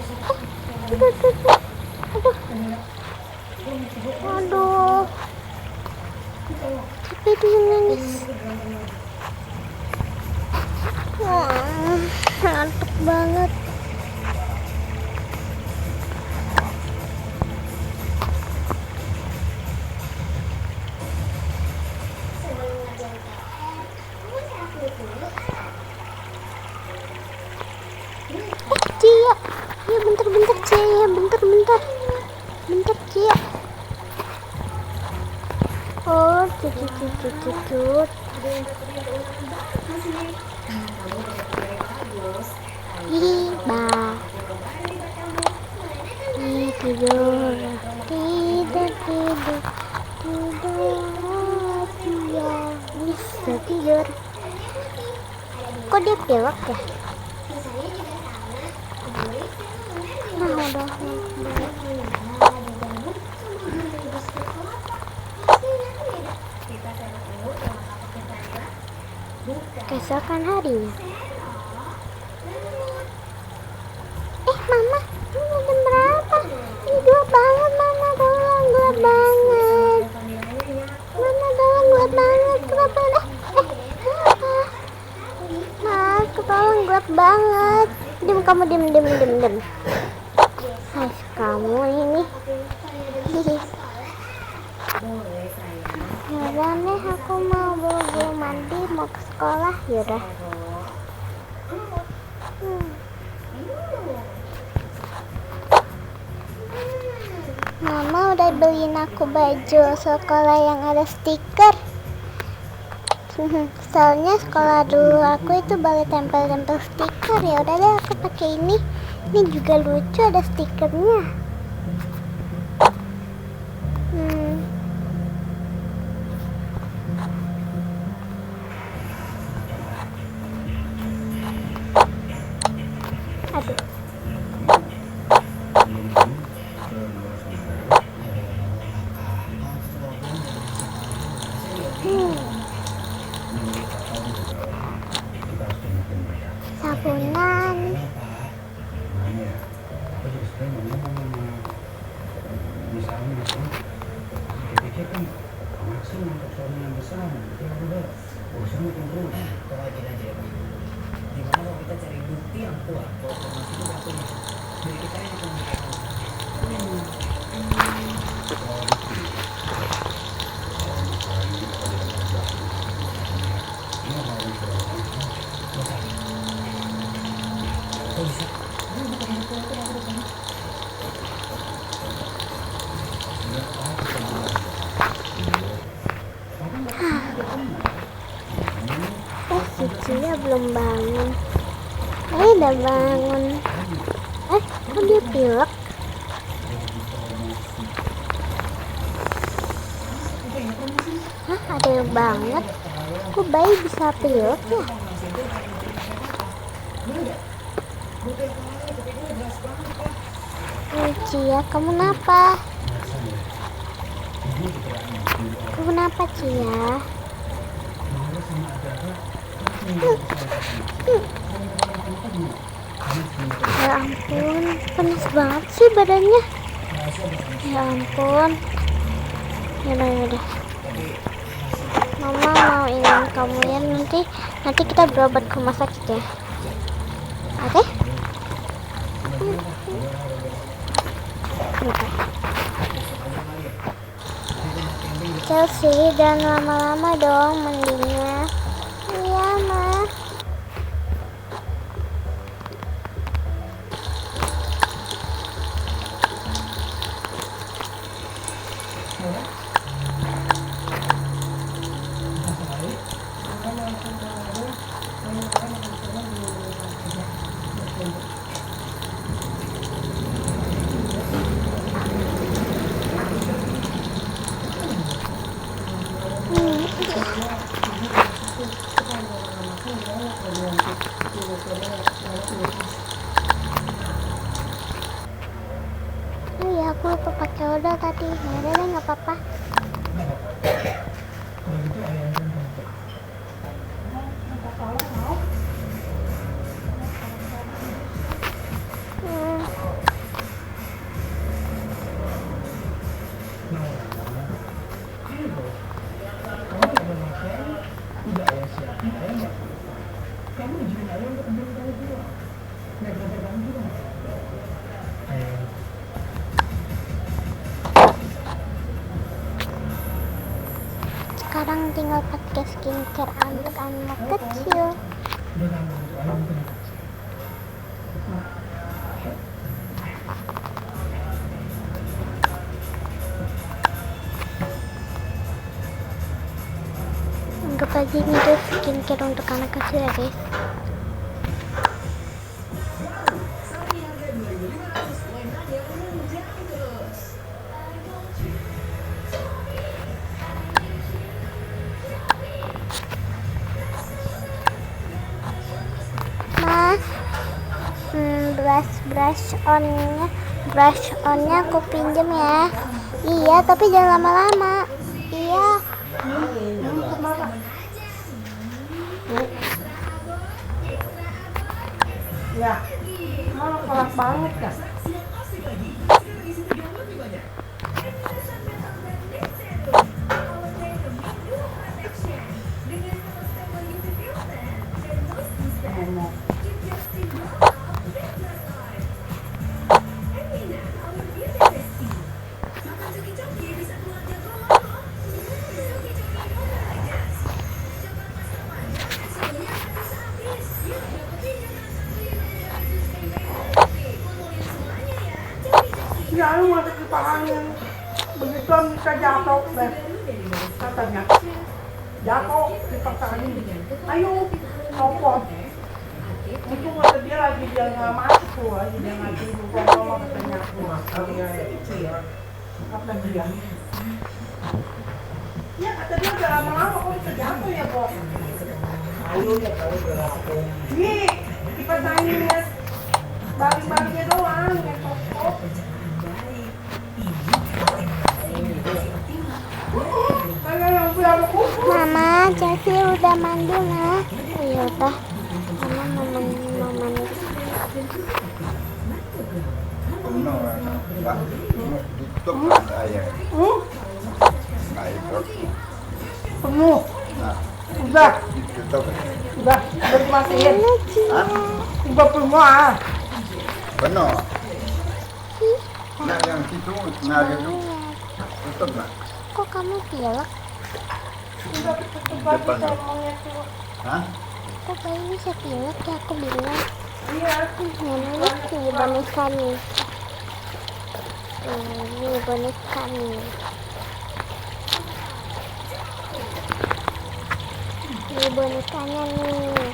Aduh, aduh, capek dia nangis. Ngantuk banget. Cia, ya bentar Cia, ya bentar Cia. Oh, cut. Iba, tidur, Cia bisa tidur. Kok dia pilek ya? Nah, udah. Keesokan harinya. Mama, ini jam berapa? Ini gelap banget, Mama, tolong, gelap banget. Mama, tolong, gelap banget. Kenapa? Kenapa? Mas, tolong, gelap banget. Diam, kamu diam. Hai, kamu ini. Yaudah deh, aku mau buru-buru mandi, mau ke sekolah. Yaudah. Mama udah beliin aku baju sekolah yang ada stiker. Soalnya sekolah dulu aku itu boleh tempel-tempel stiker. Ya udah deh, aku pakai ini. Ini juga lucu, ada stikernya. Aduh. Sabunan. Gimana kalau kita cari bukti yang kuat kalau informasi itu satunya jadi kita yang Si Cia belum bangun. Udah bangun. Kok dia pilek? Adil banget. Kok bayi bisa pilek ya? Cia, kamu kenapa? Cia? Ya ampun, panas banget sih badannya. Ya ampun. Yaudah. Mama mau ingin kamu ya, nanti kita berobat ke rumah sakit ya. Oke? Chelsea, jangan lama-lama dong mandinya. Iya, Ma. Oh iya, aku lupa pakai odol tadi. Yaudah deh, nggak apa-apa. sekarang tinggal pakai skincare untuk anak kecil. Anggap aja ini tuh skincare untuk anak kecil ya guys. Brush onnya aku pinjem ya. Iya, tapi jangan lama-lama. Iya. Ya, malah keras banget kan? Ya lu masuk di tangan begitu bisa jatuh deh katanya jatuh dipaksain ayo copot itu kata dia lagi dia nggak masuk tuh lagi dia ngaji bukan mama katanya kata dia ya kata dia udah lama-lama kok bisa jatuh ya kok Ayo ya kalau berlaku. nih dipaksain ya balik-baliknya doang ya copot. Mama, Chelsea udah mandi nah. Ya udah. Mama mau mandi. Penuh. Udah dimatiin. Udah penuh ah. Benar. Nah yang situ, nah itu tutup nak. Kok kamu pilek? Udah tutup lagi saya maunya tuh. Hah? Kok bayi bisa pilek ya? Aku bingung. Iya. Ini lucu boneka nih. Ini boneka nih. Ini bonekanya nih.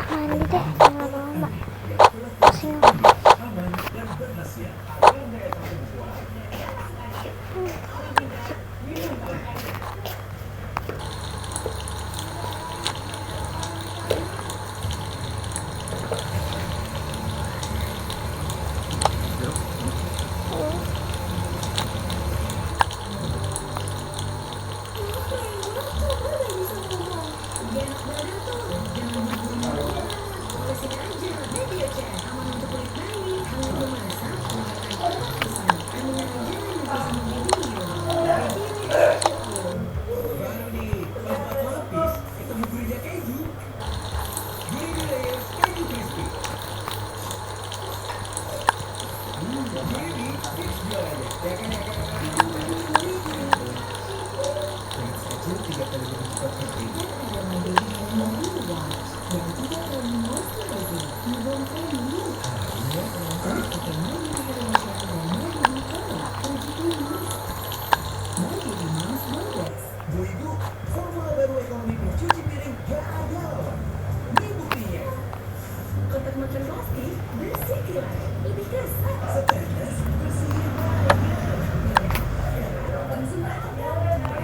Mandi deh, jangan lama. Pusing aku.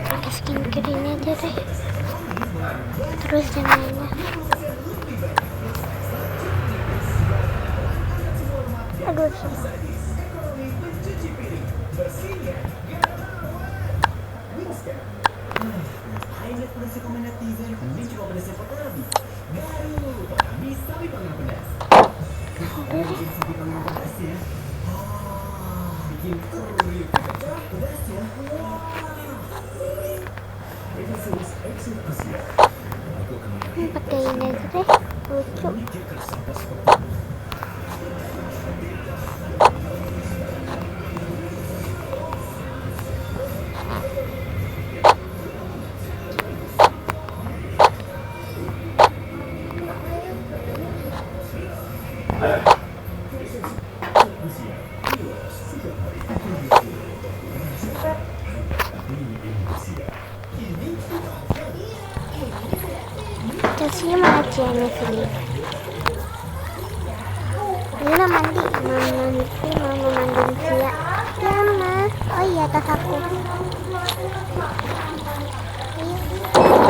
Pakai skincare ini aja deh. Terus yang lainnya. Aduh, susah. Pakai ini Kasih mana ciannya sini. Lina mandi, mama mandiin Cia. Ya mas, oh iya tas aku. Iya.